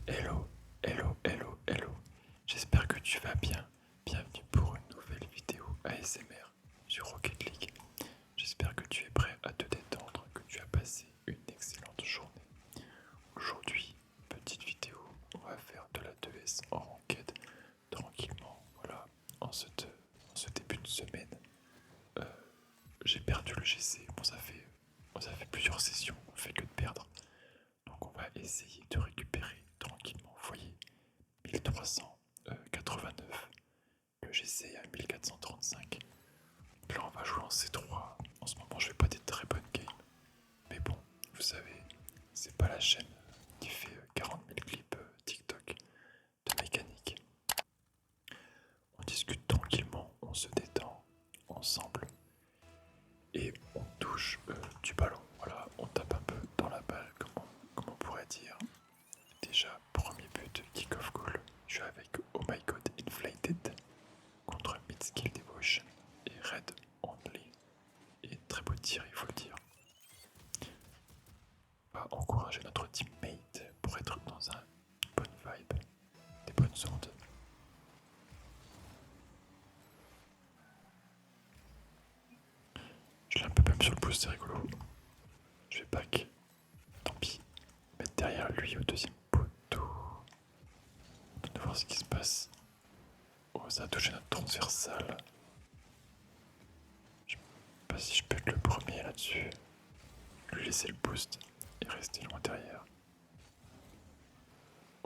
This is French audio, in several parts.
Hello, hello, hello, hello. J'espère que tu vas bien. Bienvenue pour une nouvelle vidéo ASMR sur Rocket League. J'espère que tu es prêt à te détendre, que tu as passé une excellente journée. Aujourd'hui, petite vidéo, on va faire de la 2S en ranked tranquillement. Voilà, en ce début de semaine, euh, j'ai perdu le GC. Bon, ça fait plusieurs sessions, on fait que de perdre. Donc on va essayer de récupérer tranquillement. Vous voyez, 1389. Le GC est à 1435. Là on va jouer en C3. En ce moment je fais pas des très bonnes games. Mais bon, vous savez, c'est pas la chaîne qui fait 40 000 clips TikTok de mécanique. On discute tranquillement, on se détend ensemble. Et on touche du ballon. Voilà, on tape un peu dans la balle, comme on pourrait dire. Déjà, premier but, kick-off goal. Je suis avec Oh My God Inflated contre Mid-Skill Devotion et Red Only. Et très beau tir, il faut le dire. On va encourager notre teammate pour être dans une bonne vibe, des bonnes ondes. Je l'ai un peu même sur le pouce, c'est rigolo. Je vais back. Tant pis. Mettre derrière lui au deuxième poteau. On va voir ce qui se passe. Oh, ça a touché notre transversale. Je sais pas si je peux être le premier là-dessus. Lui laisser le boost et rester loin derrière.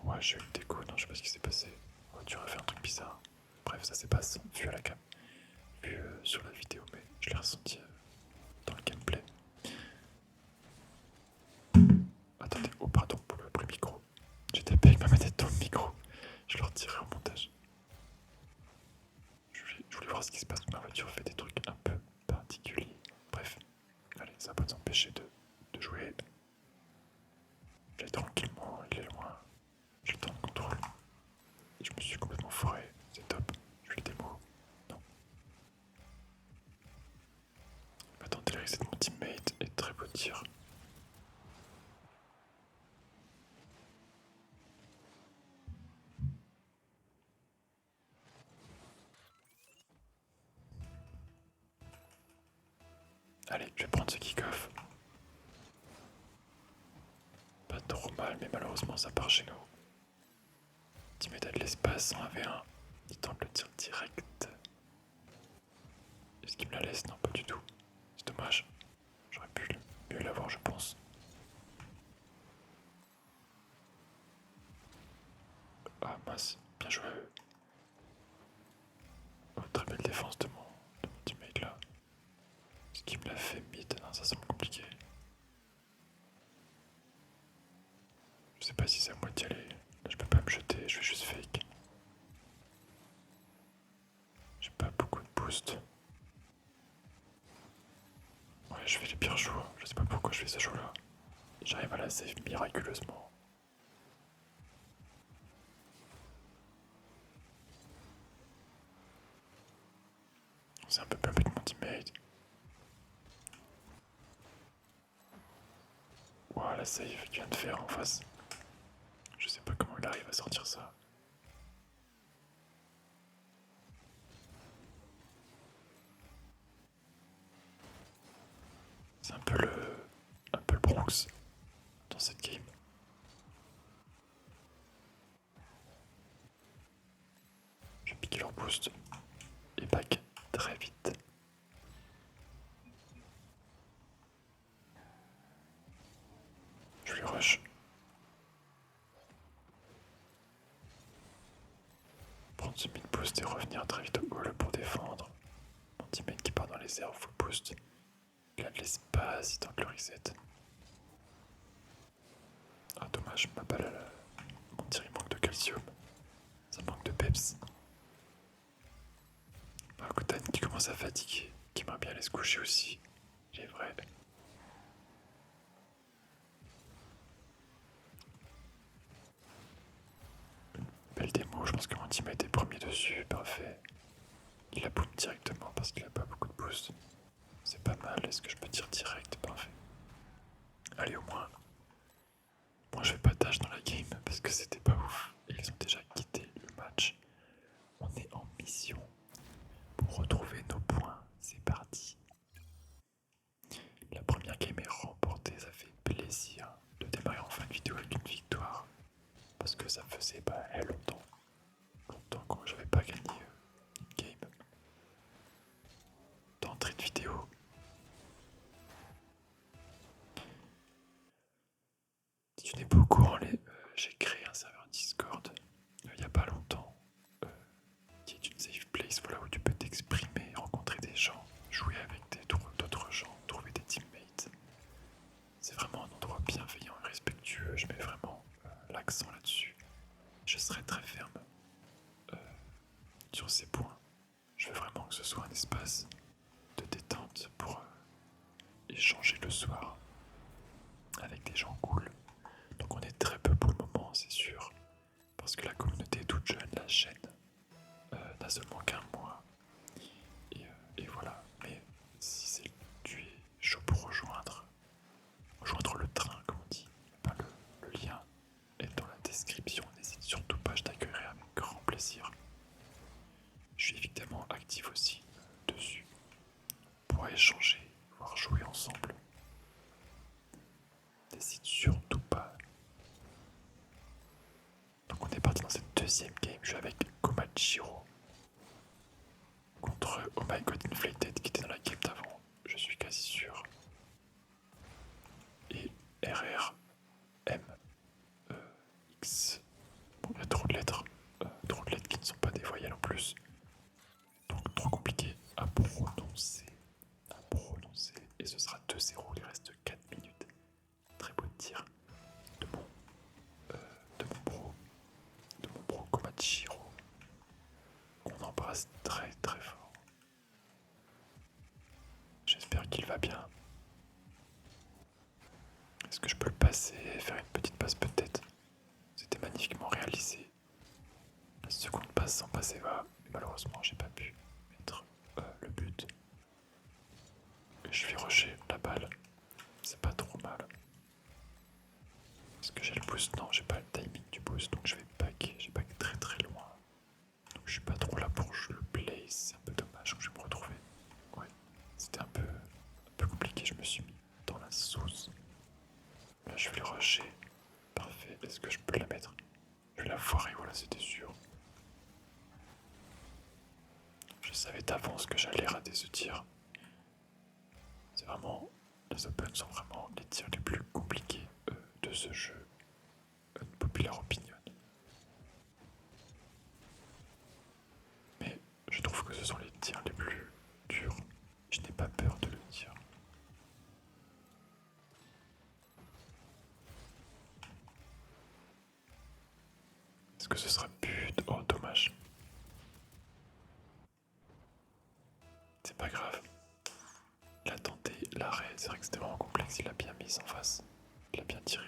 Ouais, j'ai eu le déco, non, je sais pas ce qui s'est passé. Oh, tu aurais fait un truc bizarre. Bref, ça s'est pas vu à la cam, vu sur la vidéo, mais je l'ai ressenti dans le gameplay. Attendez, oh pardon pour le premier micro. J'ai tapé avec ma manette dans le micro. Je le retirerai au montage. Je voulais voir ce qui se passe. Ma voiture fait des trucs un peu particuliers. Bref, allez, ça va pas nous empêcher de jouer. Je l'ai tranquillement, il est loin. J'ai le temps de contrôle. Et je me suis complètement foré. C'est top. Je fais le démo. Non. Je vais tenter le reset de mon teammate et très beau tir. Allez, je vais prendre ce kick-off. Pas trop mal, mais malheureusement ça part chez nous. Teammate a de l'espace en 1v1. Il tente le tir direct. Est-ce qu'il me la laisse? Non, pas du tout. C'est dommage. J'aurais pu mieux l'avoir, je pense. Ah mince, bien joué. Oh, très belle défense de mon teammate là. Ce qui me l'a fait mid, non, ça semble compliqué. Je sais pas si c'est à moi d'y aller. Là, je peux pas me jeter, je vais juste fake. J'ai pas beaucoup de boost. Ouais, je fais les pires choix. Je sais pas pourquoi je fais ce choix là. J'arrive à la save miraculeusement. C'est un peu plus avec mon teammate. Ouah, la save qu'il vient de faire en face. Je sais pas comment il arrive à sortir ça. C'est un peu le Bronx dans cette game. Je vais piquer leur boost et back très vite. Je lui rush. Prendre ce mid boost et revenir très vite au hall pour défendre. Mon teammate qui part dans les airs full boost. Il a de l'espace, il tente le reset. Ah dommage, ma balle, mon tir il manque de calcium. Ça manque de peps. Kotan qui commence à fatiguer, qui aimerait bien aller se coucher aussi. Il est vrai. Belle démo, je pense que mon team a été premier dessus, parfait. Il a boom directement parce qu'il a pas beaucoup de boost. C'est pas mal, est-ce que je peux tirer direct? Parfait. Allez au moins. Moi je fais pas tâche dans la game parce que c'était pas ça faisait longtemps. Longtemps que j'avais pas gagné une game d'entrée de vidéo. Si tu n'es pas au courant, j'ai créé un serveur Discord il n'y a pas longtemps, qui est une safe place, voilà, où tu peux t'exprimer, rencontrer des gens, jouer avec d'autres gens, trouver des teammates. C'est vraiment un endroit bienveillant et respectueux, je mets vraiment l'accent là-dessus. Je serai très ferme sur ces points. Je veux vraiment que ce soit un espace de détente pour échanger le soir avec des gens cool. Donc on est très peu pour le moment, c'est sûr, parce que la communauté est toute jeune, la chaîne n'a seulement qu'un mois. Et voilà, mais si tu es chaud pour rejoindre le train, comme on dit, le lien est dans la description, n'hésite surtout pas, je t'accueillerai avec grand plaisir. Je suis évidemment actif aussi dessus pour échanger, voire jouer ensemble. N'hésite surtout pas. Donc on est parti dans cette deuxième game, je suis avec Komachiro contre Oh My God Inflated qui était dans la game d'avant, je suis quasi sûr. Et RRM X. Bon, il y a trop de lettres qui ne sont pas des voyelles en plus. Donc trop compliqué à prononcer. Et ce sera 2-0, il reste 4 minutes. Très beau tir de mon bro Komachiro. On embrasse très très fort. J'espère qu'il va bien. Est-ce que je peux le passer et faire une petite passe peut-être? C'était magnifiquement réalisé. La seconde passe sans passer va, mais malheureusement j'ai pas pu mettre le but. Et je vais rusher la balle, c'est pas trop mal. Est-ce que j'ai le boost? Non, j'ai pas le timing du boost, donc je vais back. J'ai back très très loin. Donc je suis pas trop là pour jouer le play, c'est un peu dommage que je vais me retrouver. Ouais, c'était un peu compliqué, je me suis mis dans la sauce. Là je vais le rusher. Parfait, est-ce que je peux la mettre? Je vais la foirer, voilà, c'était sûr. Je savais d'avance que j'allais rater ce tir. C'est vraiment... Les Open sont vraiment les tirs les plus compliqués de ce jeu. Populaire opinion. Mais je trouve que ce sont les tirs les plus durs. Je n'ai pas peur de le dire. Est-ce que ce sera but? Oh, dommage. C'est pas grave. Il a tenté l'arrêt, c'est vrai que c'était vraiment complexe, il a bien mis en face. Il a bien tiré.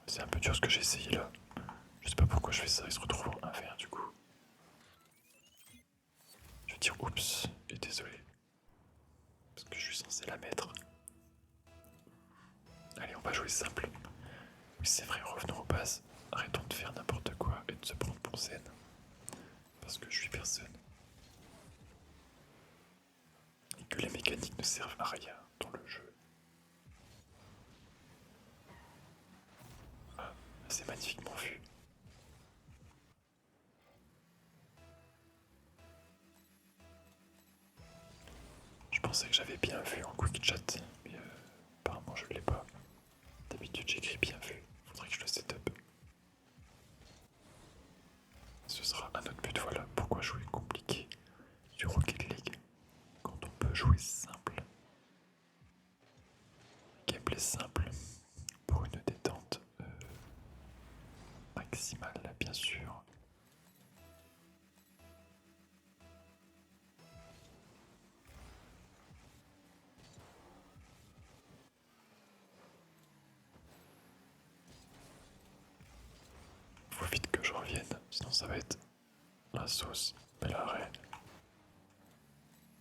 C'est un peu dur ce que j'ai essayé là. Je sais pas pourquoi je fais ça, il se retrouve en 1v1 du coup. Je vais dire oups, et désolé. Parce que je suis censé la mettre. Allez, on va jouer simple. Oui, c'est vrai, revenons aux bases. Arrêtons de faire n'importe quoi et de se prendre pour zen. Parce que je suis personne. Et que les mécaniques ne servent à rien dans le jeu. Ah, c'est magnifiquement vu. Je pensais que j'avais bien vu en quick chat, mais apparemment je ne l'ai pas. D'habitude j'écris bien vu, faudrait que je le setup. Ce sera un autre but, voilà pourquoi jouer compliqué sur Rocket League quand on peut jouer simple. Gameplay simple pour une détente maximale bien sûr. Faut vite que je revienne, sinon ça va être la sauce. Mais l'arrêt.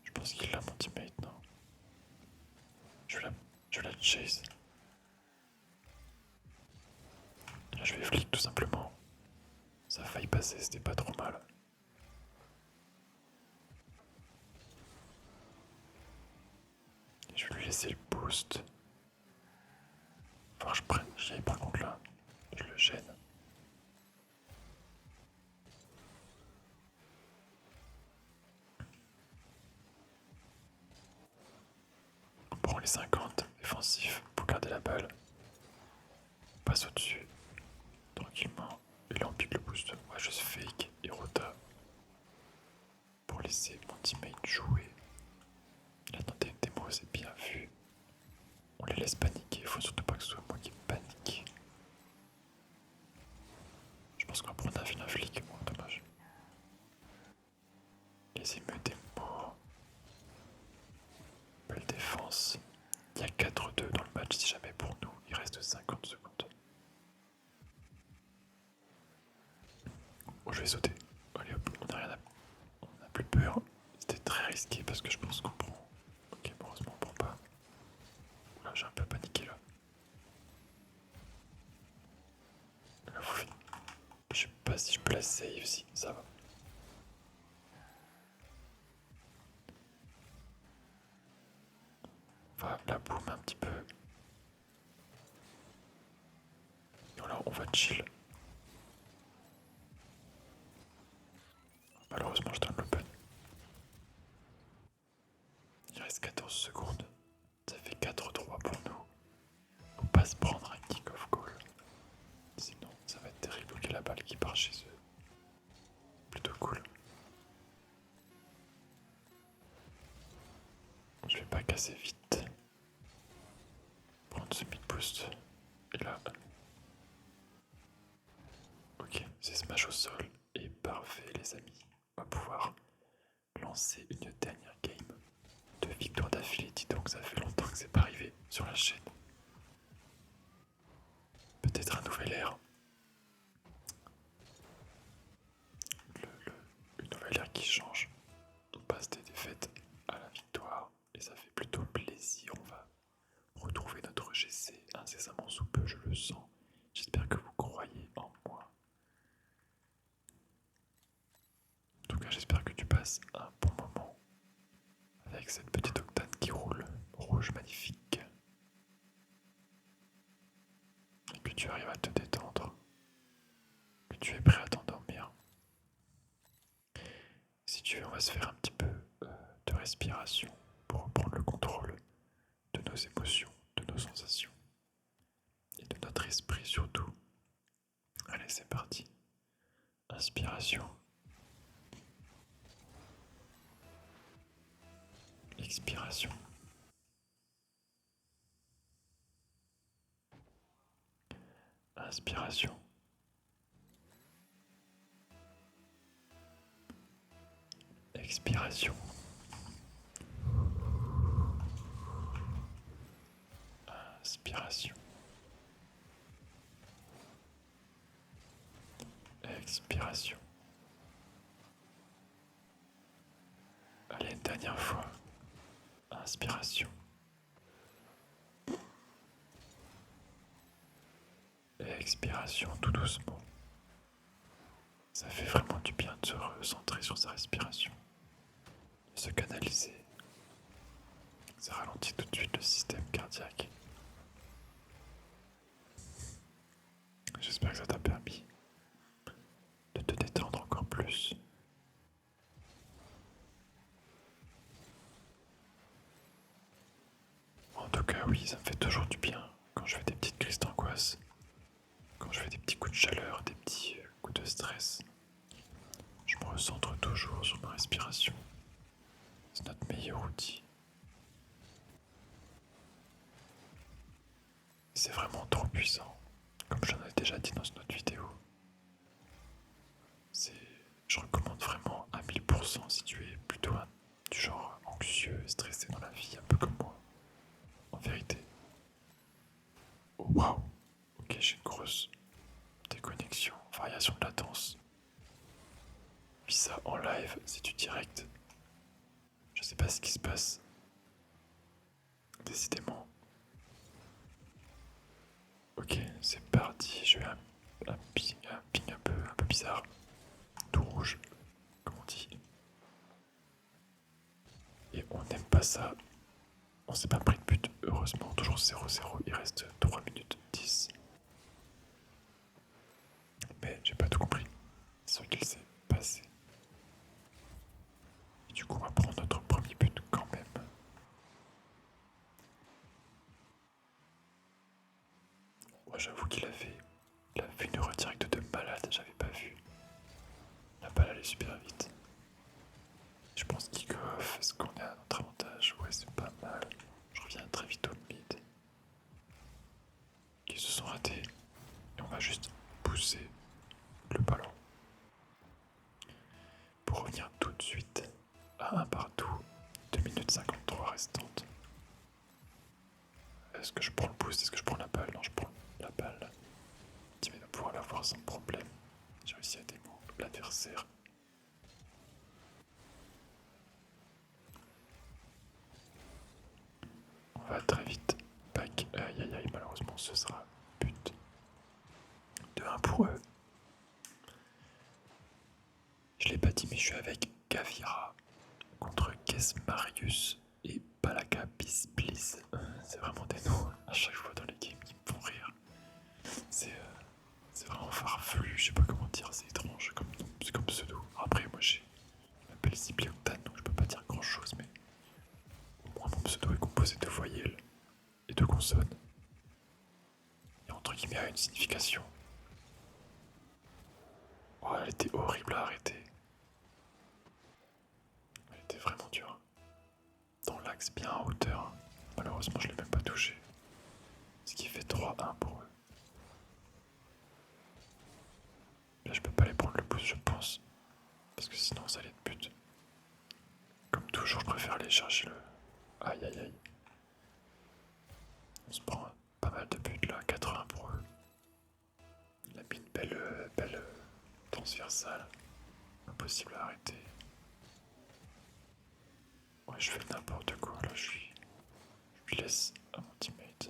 Je pense qu'il a mon teammate, non? Je vais la chase. Là je vais flic tout simplement. Ça a failli passer, c'était pas trop mal. Je vais lui laisser le boost. Voir Guerrier par contre là, je le gêne. On prend les 50 défensifs pour garder la balle. On passe au-dessus, tranquillement. Et là on pique le boost. On va juste fake et rota pour laisser mon teammate jouer. Là dans des démos c'est bien vu. On les laisse paniquer, faut surtout pas que ce soit moi qui panique. Je pense qu'on va prendre un vilain flic, moi, dommage. Les émeutes des morts. Belle défense. Il y a 4-2 dans le match si jamais pour nous. Il reste 50 secondes. Oh, je vais sauter. Allez hop, on n'a rien à... On n'a plus peur. C'était très risqué parce que je pense qu'on prend... Ok, bon, heureusement on prend pas. Oula, j'ai un peu paniqué là. Là, je sais pas si je peux la save, si ça va. On va la boom un petit peu. Et là, on va chill. Malheureusement, je donne l'open. Il reste 14 secondes. Ça fait 4-3 pour nous. Faut pas se prendre un kick-off goal. Sinon, ça va être terrible. Ok, la balle qui part chez eux. Plutôt cool. Je vais pas casser vite. Prendre ce mid-boost. Et là... Ok, c'est smash au sol. Et parfait, les amis. On va pouvoir lancer une dernière game de victoire d'affilée. Dis donc, ça fait longtemps que c'est pas arrivé sur la chaîne. Peut-être un nouvel ère. Une nouvelle ère qui change. On passe des défaites à la victoire. Et ça fait plutôt plaisir. On va retrouver notre GC incessamment sous peu, je le sens. J'espère que vous croyez en moi. En tout cas, j'espère que tu passes un bon moment avec cette petite octane qui roule, rouge magnifique. Et que tu arrives à te détendre, que tu es prêt à t'endormir. Si tu veux, on va se faire un petit peu de respiration pour reprendre le contrôle de nos émotions, de nos sensations et de notre esprit surtout. Allez, c'est parti. Inspiration. Expiration. Inspiration. Expiration. Inspiration. Expiration. Allez, une dernière fois. Inspiration. Expiration tout doucement. Ça fait vraiment du bien de se recentrer sur sa respiration, de se canaliser. Ça ralentit tout de suite le système cardiaque. J'espère que ça t'a permis de te détendre encore plus. En tout cas, oui, ça me fait toujours du bien quand je fais des petites crises d'angoisse, quand je fais des petits coups de chaleur, des petits coups de stress. Je me recentre toujours sur ma respiration. C'est notre meilleur outil. C'est vraiment trop puissant, comme j'en ai déjà dit dans une autre vidéo. Je recommande vraiment à 1000% si tu es plutôt du genre anxieux, stressé dans la vie, un peu comme moi. En vérité. Oh, waouh. Ok, j'ai une grosse déconnexion, variation de latence. Puis ça en live, c'est du direct. Je sais pas ce qui se passe. Décidément. Ok, c'est parti. Je vais un ping un peu bizarre. Tout rouge, comme on dit. Et on n'aime pas ça. On s'est pas pris de but, heureusement. Toujours 0-0. Il reste 3 minutes 10. mais j'ai pas tout compris ce qu'il s'est passé. Et du coup, on va prendre notre premier but quand même. Moi, j'avoue qu'il a fait une redirect de malade, j'avais pas vu. La balle allait super vite. Je pense kick-off, est-ce qu'on est à notre avantage? Ouais, c'est pas mal. Je reviens très vite au mid. Qui se sont ratés. Et on va juste pousser le ballon. Pour revenir tout de suite à un partout. 2 minutes 53 restantes. Est-ce que je prends le boost? Est-ce que je prends la balle? Non, je prends la balle. Team va pouvoir l'avoir sans problème. J'ai réussi à démo l'adversaire. On va très vite. Back. Aïe aïe aïe, malheureusement ce sera but. 2-1 pour eux. Je l'ai pas dit, mais je suis avec Gavira contre Kesmarius et Palaka Please. C'est vraiment des noms à chaque fois dans les games qui me font rire. C'est vraiment farfelu, je sais pas comment dire, c'est étrange c'est comme pseudo. Après, moi je m'appelle Ziblioctan, donc je peux pas dire grand chose, mais au moins mon pseudo est composé de voyelles et de consonnes. Et entre guillemets a une signification. Oh, elle était horrible à arrêter. Elle était vraiment dure. Dans l'axe, bien en hauteur. Malheureusement, je l'ai même pas touché. Ce qui fait 3-1 pour eux. Là, je peux pas les prendre le boost, je pense. Parce que sinon, ça allait être but. Comme toujours, je préfère aller chercher le. Aïe aïe aïe. On se prend pas mal de buts là, 80 pour eux. Il a mis une belle transversale. Impossible à arrêter. Ouais, je fais n'importe quoi là, je lui laisse à mon teammate.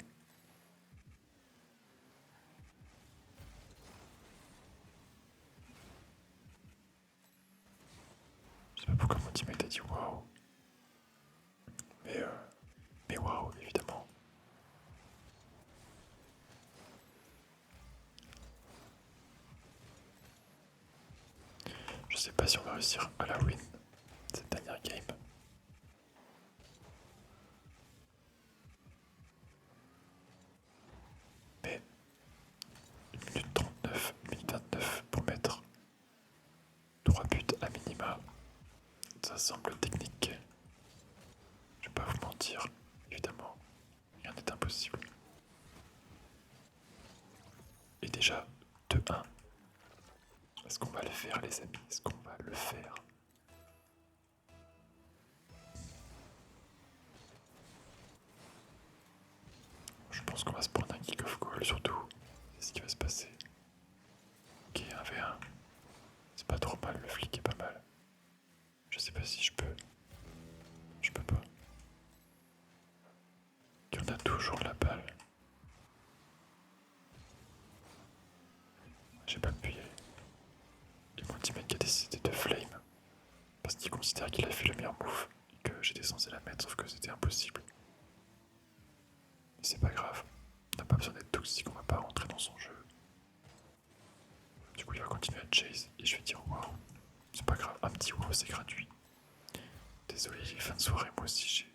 Je sais pas pourquoi mon teammate a dit waouh. Mais waouh, évidemment. Je sais pas si on va réussir à la win cette dernière game. Mais 1 minute 39, 1 minute 29 pour mettre 3 buts à minima. Ça semble technique. Je vais pas vous mentir, évidemment. Rien n'est impossible. Et déjà, 2-1. Est-ce qu'on va le faire, les amis? Est-ce qu'on va le faire? Je pense qu'on va se prendre un kick-off goal, surtout. C'est ce qui va se passer. Ok, 1v1. C'est pas trop mal, le flic est pas mal. Je sais pas si je peux. Je peux pas. Et on a toujours la balle. J'ai pas pu y aller. Et mon teammate qui a décidé de flame. Parce qu'il considère qu'il a fait le meilleur move. Et que j'étais censé la mettre, sauf que c'était impossible. Mais c'est pas grave. On n'a pas besoin d'être toxique, on va pas rentrer dans son jeu. Du coup, il va continuer à chase. Et je vais dire waouh. C'est pas grave, un petit wow, c'est gratuit. Désolé, il est fin de soirée, moi aussi j'ai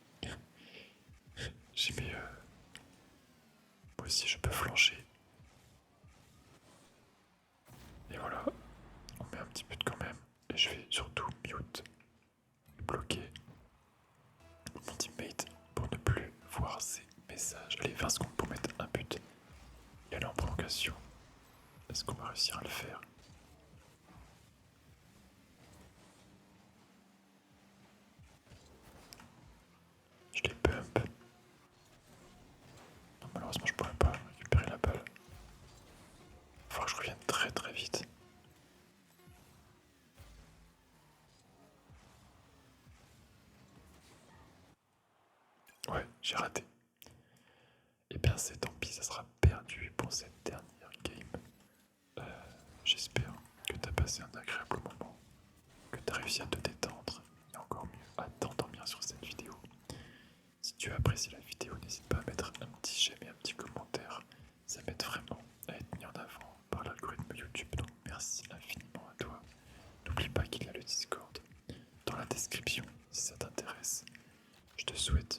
mis. Moi aussi, je peux flancher. Et voilà, on met un petit but quand même. Et je vais surtout mute et bloquer mon teammate pour ne plus voir ses messages. Allez, 20 secondes pour mettre un but et aller en prolongation. Est-ce qu'on va réussir à le faire? Je les pump. Non, malheureusement, je pourrais pas récupérer la balle. Faut que je revienne très très vite. Ouais, j'ai raté. Et bien c'est tant pis, ça sera perdu pour cette dernière game. J'espère que t'as passé un agréable moment, que t'as réussi à te détendre et encore mieux à t'endormir sur cette vidéo. Si tu as apprécié la vidéo, n'hésite pas à mettre un petit j'aime et un petit commentaire. Ça m'aide vraiment à être mis en avant par l'algorithme YouTube. Donc merci. description si ça t'intéresse. Je te souhaite